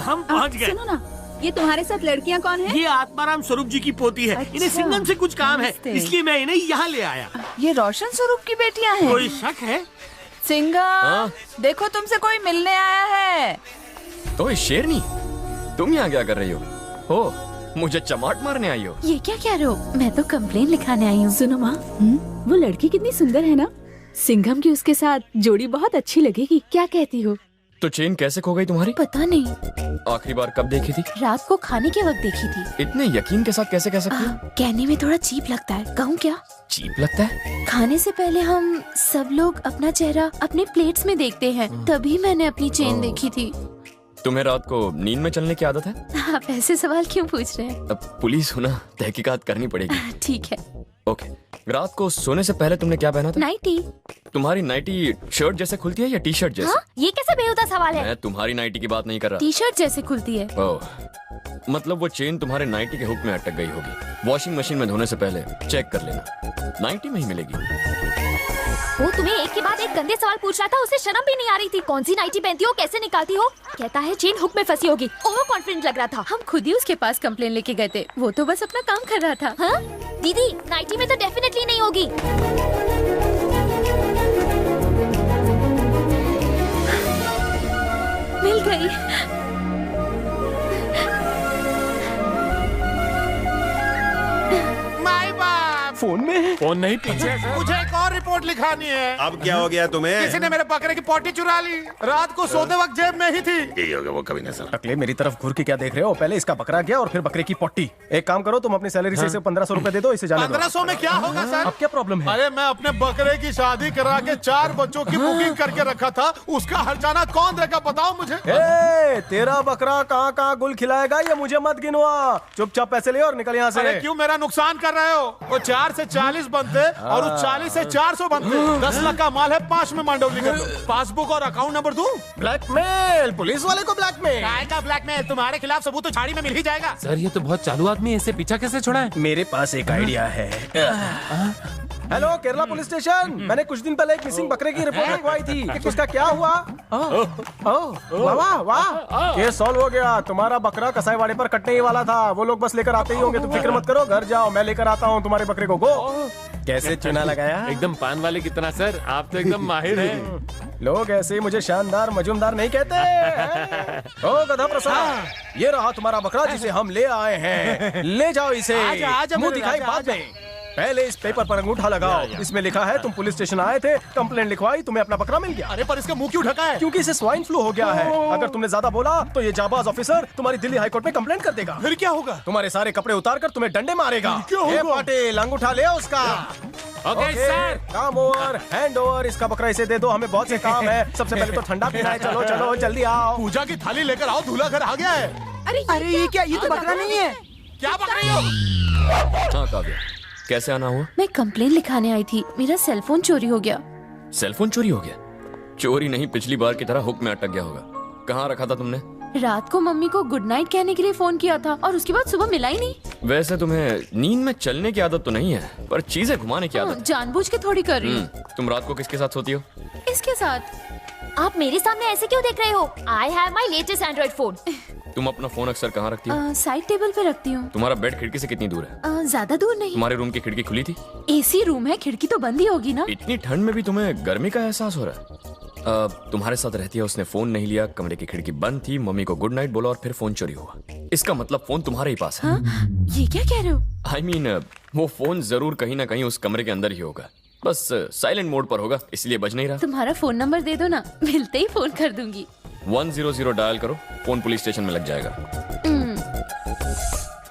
हम पहुंच गए। सुनो ना, ये तुम्हारे साथ लड़कियां कौन है? ये आत्माराम स्वरूप जी की पोती है। अच्छा। इन्हें सिंघम से कुछ काम है, इसलिए मैं इन्हें यहाँ ले आया। ये रोशन स्वरूप की बेटियां हैं। कोई शक है? सिंघम, देखो तुमसे कोई मिलने आया है। तो शेरनी, तुम यहाँ क्या कर रही हो? मुझे चमाट मारने आई हो? ये क्या कह रहे हो? मैं तो कंप्लेन लिखाने आई हूँ। सुनो माँ, वो लड़की कितनी सुंदर है ना? सिंघम की उसके साथ जोड़ी बहुत अच्छी लगेगी, क्या कहती हो? तो चेन कैसे खो गई तुम्हारी? पता नहीं, आखिरी बार कब देखी थी? रात को खाने के वक्त देखी थी। इतने यकीन के साथ कैसे कह सकती हो? कहने में थोड़ा चीप लगता है, कहूँ क्या? चीप लगता है? खाने से पहले हम सब लोग अपना चेहरा अपने प्लेट्स में देखते हैं, तभी मैंने अपनी चेन देखी थी। तुम्हें रात को नींद में चलने की आदत है? आप ऐसे सवाल क्यों पूछ रहे हैं? अब पुलिस हो ना, तहकीकात करनी पड़ेगी। ठीक है। ओके, रात को सोने से पहले तुमने क्या पहना था? नाइटी। तुम्हारी नाइटी शर्ट जैसे खुलती है या टी शर्ट जैसे? हाँ? ये कैसा बेहुदा सवाल है? मैं तुम्हारी नाइटी की बात नहीं कर रहा। टी शर्ट जैसे खुलती है। ओह, मतलब वो चेन तुम्हारे नाइटी के हुक में अटक गई होगी। वॉशिंग मशीन में धोने से पहले चेक कर लेना, नाइटी में ही मिलेगी। वो तुम्हें एक के बाद एक गंदे सवाल पूछ रहा था, उसे शर्म भी नहीं आ रही थी। कौन सी नाइटी पहनती हो, कैसे निकालती हो? कहता है चेन हुक में फंसी होगी। ओवर कॉन्फिडेंट लग रहा था। हम खुद ही उसके पास कंप्लेन लेके गए थे, वो तो बस अपना काम कर रहा था। हाँ? दीदी, नाइटी में तो डेफिनेटली नहीं होगी। मिल गई। माय बाप, फोन में? फोन नहीं, पीछे मुझे एक और रिपोर्ट लिखानी है। अब क्या हो गया तुम्हें? किसी ने मेरे बकरे की पोटी चुरा ली। रात को सोते वक्त जेब में ही थी। यही हो गया वो कभी नहीं। टकले, मेरी तरफ घूर के क्या देख रहे हो? पहले इसका बकरा गया और फिर बकरे की पोटी। एक काम करो, तुम अपनी सैलरी से इसे 1500 रुपए दे दो, इसे जाने दो। 1500 में क्या होगा सर? अब क्या प्रॉब्लम है? अरे मैं अपने बकरे की शादी करा के 4 बच्चों की बुकिंग करके रखा था, उसका हर्जाना कौन देगा बताओ मुझे? ए, तेरा बकरा कहाँ कहाँ गुल खिलाएगा ये मुझे मत गिनवा। चुपचाप पैसे ले और निकल यहाँ से। अरे क्यों मेरा नुकसान कर रहे हो? वो 4 से 40 बनते और उस 40 से 400 बनते। 10 लाख का माल है, 5 में मांडवली कर दो। पासबुक और अकाउंट नंबर दूं? ब्लैकमेल, पुलिस वाले को ब्लैकमेल। काय का ब्लैकमेल? तुम्हारे खिलाफ सबूत तो झाड़ी में मिल ही जाएगा। सर, ये तो बहुत चालू आदमी है, इसे पीछा कैसे छोड़ा है? मेरे पास एक आइडिया है। Hello, Kerala police station. मैंने कुछ दिन पहले एक मिसिंग बकरे की रिपोर्ट लिखवाई थी, उसका क्या हुआ? वाह वाह वाह, केस सॉल्व हो गया। तुम्हारा बकरा कसाईवाड़े पर कटने ही वाला था, वो लोग बस लेकर आते ही होंगे। तुम फिक्र मत करो, घर जाओ, मैं लेकर आता हूँ तुम्हारे बकरे को। गो। कैसे चुना लगाया? एकदम पान वाले की तरह सर, आप तो एकदम माहिर हैं। लोग ऐसे ही मुझे शानदार मजूमदार नहीं कहते। ओ गधा प्रसाद, ये रहा तुम्हारा बकरा जिसे हम ले आए हैं। ले जाओ इसे। मुंह दिखाई बाद में। पहले इस पेपर पर अंगूठा लगाओ। इसमें लिखा है तुम पुलिस स्टेशन आए थे, कंप्लेंट लिखवाई, तुम्हें अपना बकरा मिल गया। अरे पर इसका मुंह क्यों ढका है? क्योंकि इसे स्वाइन फ्लू हो गया है। अगर तुमने ज्यादा बोला तो ये जाबाज ऑफिसर तुम्हारी दिल्ली हाईकोर्ट में कंप्लेंट कर देगा। फिर क्या होगा? तुम्हारे सारे कपड़े उतार कर तुम्हें डंडे मारेगा। क्या पाटिल, अंगूठा ले उसका। Okay sir. काम ओवर, हैंड ओवर। इसका बकरा इसे दे दो, हमें बहुत से काम है। सबसे पहले तो ठंडा पीना है। चलो चलो जल्दी आओ। पूजा की थाली लेकर आओ, दूल्हा घर आ गया है। अरे ये क्या? ये तो बकरा नहीं है। क्या पक रही हो? हाँ काव्या, कैसे आना हुआ? मैं कंप्लेन लिखाने आई थी, मेरा सेलफोन चोरी हो गया। सेलफोन चोरी हो गया? चोरी नहीं, पिछली बार की तरह हुक में अटक गया होगा। कहाँ रखा था तुमने? रात को मम्मी को गुड नाइट कहने के लिए फोन किया था और उसके बाद सुबह मिला ही नहीं। वैसे तुम्हें नींद में चलने की आदत तो नहीं है, पर चीजें घुमाने की आदत। जानबूझ के थोड़ी कर रही हूँ। तुम रात को किसके साथ सोती हो? इसके साथ। आप मेरे सामने ऐसे क्यों देख रहे हो? I have my latest Android phone. तुम अपना फोन अक्सर कहाँ रखती हो? साइड टेबल पे रखती हूँ। तुम्हारा बेड खिड़की से कितनी दूर है? ज्यादा दूर नहीं। तुम्हारे रूम की खिड़की खुली थी? एसी रूम है, खिड़की तो बंद ही होगी ना। इतनी ठंड में भी तुम्हें गर्मी का एहसास हो रहा है? तुम्हारे साथ रहती है, उसने फोन नहीं लिया, कमरे की खिड़की बंद थी, मम्मी को गुड नाइट बोला और फिर फोन चोरी हुआ। इसका मतलब फोन तुम्हारे ही पास है। ये क्या कह रहे हो? I mean, वो फोन जरूर कहीं ना कहीं उस कमरे के अंदर ही होगा, बस साइलेंट मोड पर होगा, इसलिए बज नहीं रहा। तुम्हारा फोन नंबर दे दो ना, मिलते ही फोन कर दूंगी। 100 डायल करो, फोन पुलिस स्टेशन में लग जाएगा।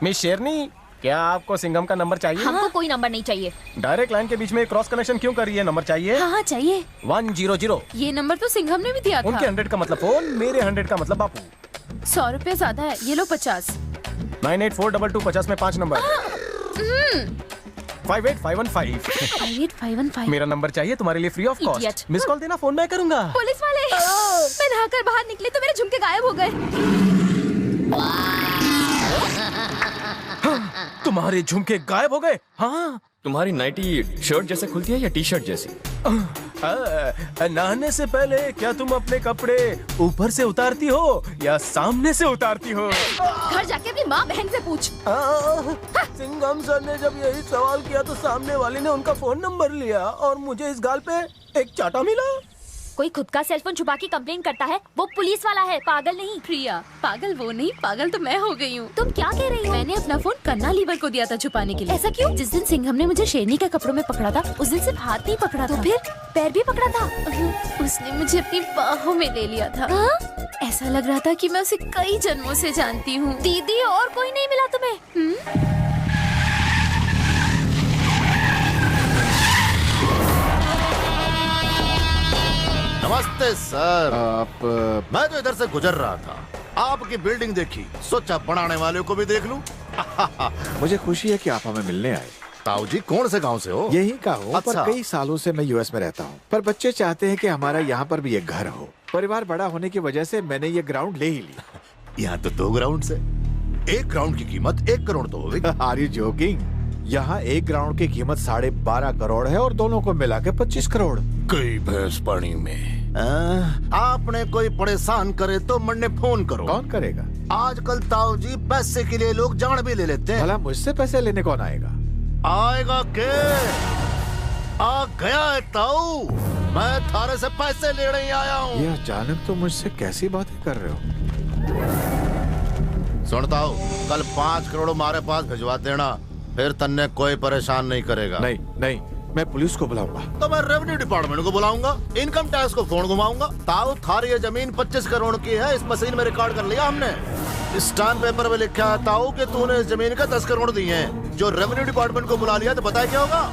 मिस शेरनी, क्या आपको सिंघम का नंबर चाहिए? हमको कोई नंबर नहीं चाहिए। डायरेक्ट लाइन के बीच में क्रॉस कनेक्शन क्यों कर रही है? नंबर चाहिए? हाँ चाहिए। 100। ये नंबर तो सिंघम ने भी दिया था। उनके 100 का मतलब फोन, मेरे 100 का मतलब बापू। 100 रुपया ज्यादा है, ये लो 50। 98422 50 में 5 नंबर। 58515। 58515। मेरा नंबर चाहिए तुम्हारे लिए free of Idiot. Cost. Miss call देना, फोन मैं करूंगा। पुलिस वाले, मैं नहाकर बाहर निकली तो मेरे झुमके गायब हो गए। तुम्हारे झुमके गायब हो गए? हाँ, तुम्हारी नाइटी शर्ट जैसे खुलती है या टी शर्ट जैसी? नहाने से पहले क्या तुम अपने कपड़े ऊपर से उतारती हो या सामने से उतारती हो? घर जाके अपनी माँ बहन से पूछ। सिंघम सर ने जब यही सवाल किया तो सामने वाले ने उनका फोन नंबर लिया और मुझे इस गाल पे एक चाटा मिला। कोई खुद का सेलफोन छुपा के कंप्लेन करता है, वो पुलिस वाला है, पागल नहीं। प्रिया, पागल वो नहीं, पागल तो मैं हो गई हूँ। तुम क्या कह रही हो? मैंने अपना फोन कन्ना लीवर को दिया था छुपाने के लिए। ऐसा क्यों? जिस दिन सिंघम ने मुझे शेरनी के कपड़ों में पकड़ा था, उस दिन सिर्फ हाथ नहीं पकड़ा था, फिर पैर भी पकड़ा था। उसने मुझे अपनी बाहों में ले लिया था। ऐसा लग रहा था कि मैं उसे कई जन्मों से जानती हूँ। दीदी, और कोई नहीं मिला तुम्हें? नमस्ते सर। मैं तो इधर से गुजर रहा था, आपकी बिल्डिंग देखी, सोचा बनाने वाले को भी देख लूं। मुझे खुशी है कि आप हमें मिलने आए। ताऊ जी, कौन से गांव से हो? यही का हूँ, अच्छा। पर कई सालों से मैं यूएस में रहता हूँ। पर बच्चे चाहते हैं कि हमारा यहाँ पर भी एक घर हो। परिवार बड़ा होने की वजह से मैंने ये ग्राउंड ले ही लिया। यहाँ तो 2 ग्राउंड से, एक ग्राउंड की कीमत 1 करोड़ तो होगी। Are you joking? यहाँ एक ग्राउंड की कीमत 12.5 करोड़ है और दोनों को मिला के 25 करोड़। कई भैंस पानी में। आपने कोई परेशान करे तो मन्ने फोन करो। कौन करेगा? आजकल ताऊ जी पैसे के लिए लोग जान भी ले लेते हैं। भला मुझसे पैसे लेने कौन आएगा? आएगा के? आ गया है ताऊ, मैं थारे से पैसे लेने ही आया हूँ। ये अचानक तो मुझसे कैसी बातें कर रहे हो? सुनता हूँ, कल 5 करोड़ हमारे पास भिजवा देना, फिर तन्ने कोई परेशान नहीं करेगा। नहीं नहीं, मैं पुलिस को बुलाऊंगा। तो मैं रेवेन्यू डिपार्टमेंट को बुलाऊंगा, इनकम टैक्स को फोन घुमाऊंगा। ताऊ, थारी ये जमीन 25 करोड़ की है, इस मशीन में रिकॉर्ड कर लिया हमने। स्टाम्प पेपर में लिखा है ताऊ कि तूने इस जमीन का 10 करोड़ दिए हैं। जो रेवेन्यू डिपार्टमेंट को बुला लिया तो पता है क्या होगा?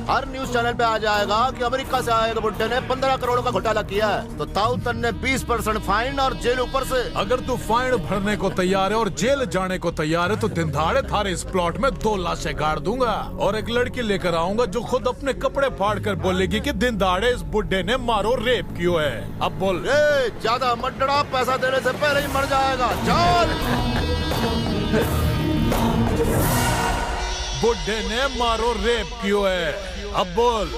हर न्यूज चैनल पे आ जाएगा कि अमेरिका से आए बुड्ढे ने 15 करोड़ का घोटाला किया है। तो ताऊ, तन्ने 20% फाइन और जेल ऊपर से। अगर तू फाइन भरने को तैयार है और जेल जाने को तैयार है तो दिन दहाड़े थारे इस प्लॉट में 2 लाशें गाड़ दूंगा और एक लड़की लेकर आऊंगा जो खुद अपने कपड़े फाड़ कर बोलेगी कि दिन दहाड़े इस बुड्ढे ने मारो रेप क्यों है। अब बोल। ज्यादा मत डरा, पैसा देने से पहले ही मर जाएगा। चल। बुड्ढे ने मारो रेप क्यों है? अब बोल।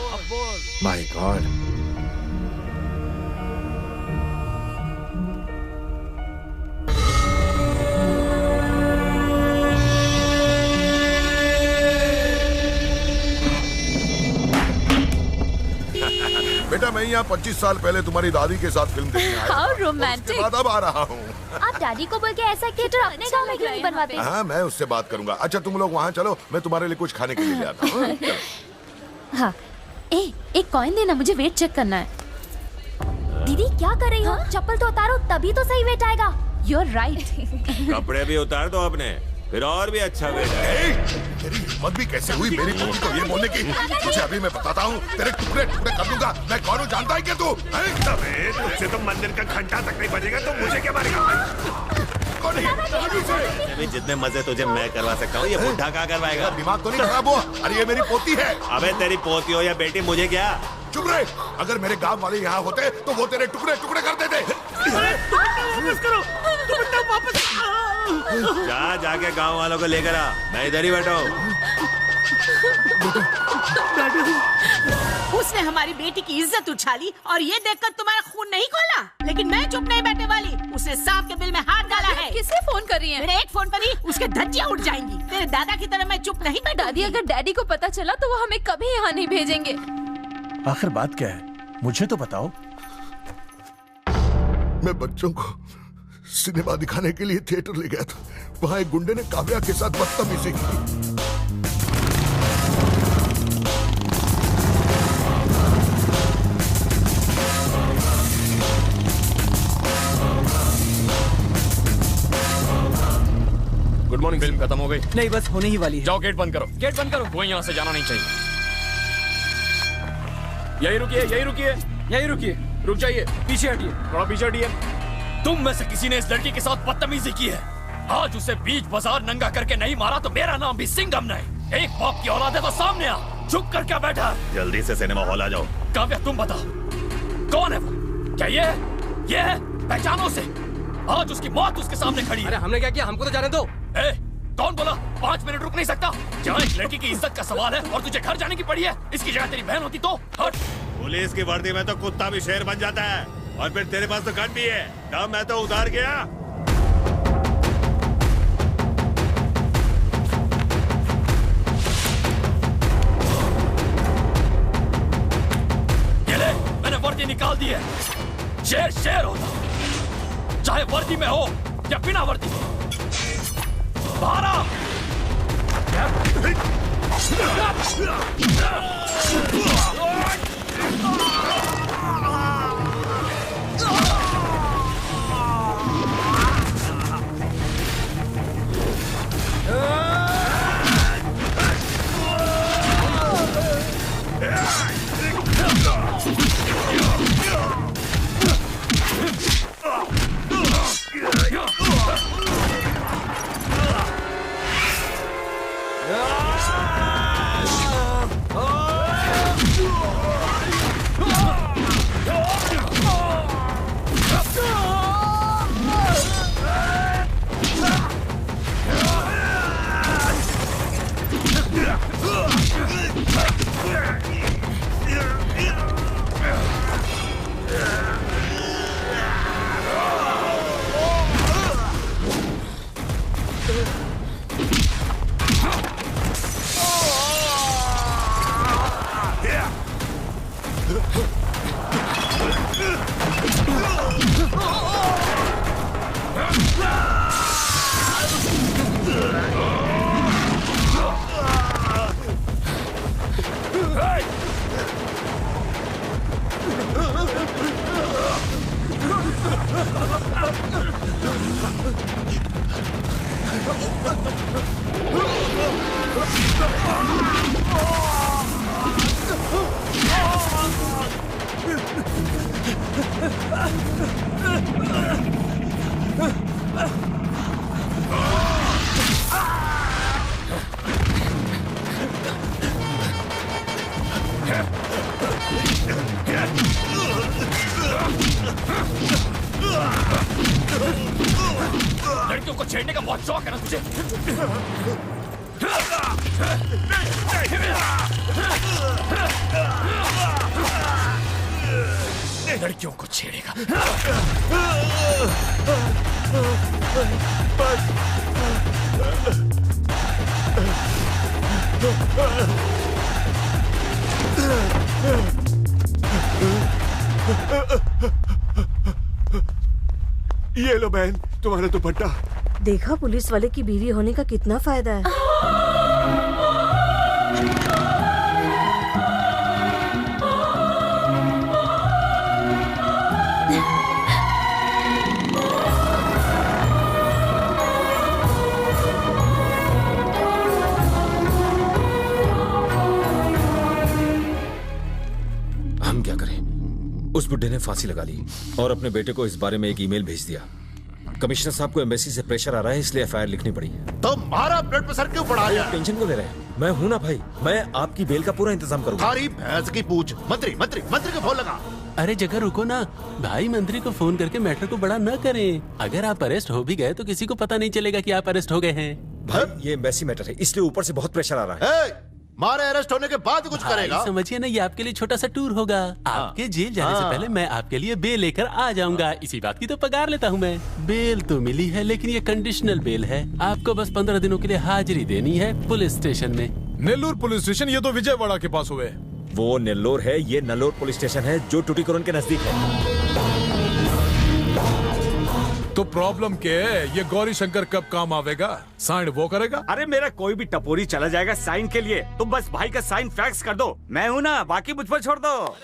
My God. बेटा, मैं यहाँ 25 साल पहले तुम्हारी दादी के साथ फिल्म देखने आया। How था। romantic। उसके बाद अब आ रहा हूँ। आप डैडी को बोल के ऐसा थिएटर अपने गाँव में क्यों नहीं बनवाते? हाँ, मैं उससे बात करूंगा। अच्छा, तुम लोग वहाँ चलो, मैं तुम्हारे लिए कुछ खाने के लिए ले आता हूँ। हाँ, एक कॉइन देना, मुझे वेट चेक करना है। दीदी, क्या कर रही हो? चप्पल तो उतारो, तभी तो सही वेट आएगा। You're right। कपड़े भी उतार दो अपने, फिर और भी अच्छा वेट है। तेरी हिम्मत भी कैसे हुई मेरी पत्नी को ये बोलने की? तुझे अभी मैं बताता हूँ, तेरे टुकड़े टुकड़े कर दूंगा। मैं कौन हूँ जानता है क्या तू? तुझसे तो मंदिर का घंटा तक नहीं बजेगा तो मुझे क्या मारेगा? कौन है? अभी जितने मजे तुझे मैं करवा सकता हूँ, ये बुढ़ा क्या करवाएगा? दिमाग तो नहीं खराब हुआ? अरे ये मेरी पोती है। अबे तेरी पोती हो या बेटी, मुझे क्या? चुप रहे। अगर मेरे गांव वाले यहाँ होते तो वो तेरे टुकड़े टुकड़े कर देते। जा जाके गांव वालों को लेकर आ, मैं इधर ही बैठा हूँ। उसने हमारी बेटी की इज्जत उछाली और ये देखकर तुम्हारा खून नहीं खोला, लेकिन मैं चुप नहीं बैठने वाली। उसने सांप के बिल में हाथ डाला है। किसे फोन कर रही है? मेरे एक फोन पर ही उसके धज्जियां उड़ जाएंगी। तेरे दादा की तरह मैं चुप नहीं बैठूंगी। दादी, अगर डैडी को पता चला तो वो हमें कभी यहाँ नहीं भेजेंगे। आखिर बात क्या है, मुझे तो बताओ। मैं बच्चों को सिनेमा दिखाने के लिए थिएटर ले गया था। वहाँ एक गुंडे ने काव्या के साथ बदतमीजी की। Good morning. फिल्म खत्म हो गई? नहीं, बस होने ही वाली है। जाओ, गेट बंद करो। गेट बंद करो। कोई यहाँ से जाना नहीं चाहिए। यही रुकिए, यही रुकिए, यही रुकिए। रुक जाइए, पीछे हटिए, थोड़ा पीछे हटिए। तुम में से किसी ने इस लड़की के साथ बदतमीजी की है। आज उसे बीच बाजार नंगा करके नहीं मारा तो मेरा नाम भी सिंघम नहीं। एक बाप की औलाद है तो सामने आ। चुप कर क्या बैठा? जल्दी से सिनेमा हॉल आ जाओ। काव्या, तुम बताओ, कौन है वो? क्या ये है? पहचानो उसे। आज उसकी मौत उसके सामने खड़ी है। अरे हमने क्या किया? हमको तो जाने दो। कौन बोला 5 मिनट रुक नहीं सकता? जहाँ एक लड़की की इज्जत का सवाल है और तुझे घर जाने की पड़ी है। इसकी जगह तेरी बहन होती तो हट। पुलिस की वर्दी में तो कुत्ता भी शेर बन जाता है, और फिर तेरे पास तो गन भी है। तब मैं तो उधार गया। ये ले, मैंने वर्दी निकाल दी है। शेर शेर होता, चाहे वर्दी में हो या बिना वर्दी। बाहर आ। लड़कियों को छेड़ने का बहुत शौक है ना तुझे? लड़कियों को छेड़ेगा। ये लो बहन, तुम्हारा दुपट्टा। देखा पुलिस वाले की बीवी होने का कितना फायदा है। हम क्या करें? उस बुड्ढे ने फांसी लगा ली और अपने बेटे को इस बारे में एक ईमेल भेज दिया। कमिश्नर साहब को एम्बेसी से प्रेशर आ रहा है, इसलिए एफआईआर लिखनी पड़ी। तो मारा ब्लड प्रेशर क्यों बढ़ा दिया? टेंशन क्यों ले रहे हैं? मैं हूं ना भाई, मैं आपकी बेल का पूरा इंतजाम करूंगा। थारी भैंस की पूछ। मंत्री मंत्री मंत्री को फोन लगा। अरे जगह रुको ना भाई, मंत्री को फोन करके मैटर को बड़ा न करें। अगर आप अरेस्ट हो भी गए तो किसी को पता नहीं चलेगा कि आप अरेस्ट हो गए हैं। भाई ये एम्बेसी मैटर है, इसलिए ऊपर से बहुत प्रेशर आ रहा है। मारे अरेस्ट होने के बाद कुछ करेगा? समझिए ना, ये आपके लिए छोटा सा टूर होगा। आपके जेल जाने से पहले मैं आपके लिए बेल लेकर आ जाऊंगा। इसी बात की तो पगार लेता हूँ मैं। बेल तो मिली है, लेकिन ये कंडीशनल बेल है। आपको बस 15 दिनों के लिए हाजिरी देनी है पुलिस स्टेशन में। Nellore police station? ये तो विजयवाड़ा के पास हुए। वो नेल्लोर है, ये नल्लोर पुलिस स्टेशन है जो टूटीकोरन के नजदीक है। तो प्रॉब्लम क्या है? ये गौरी शंकर कब काम आवेगा? साइन वो करेगा? अरे मेरा कोई भी टपोरी चला जाएगा साइन के लिए। तुम बस भाई का साइन फैक्स कर दो, मैं हूँ ना, बाकी मुझ पर छोड़ दो।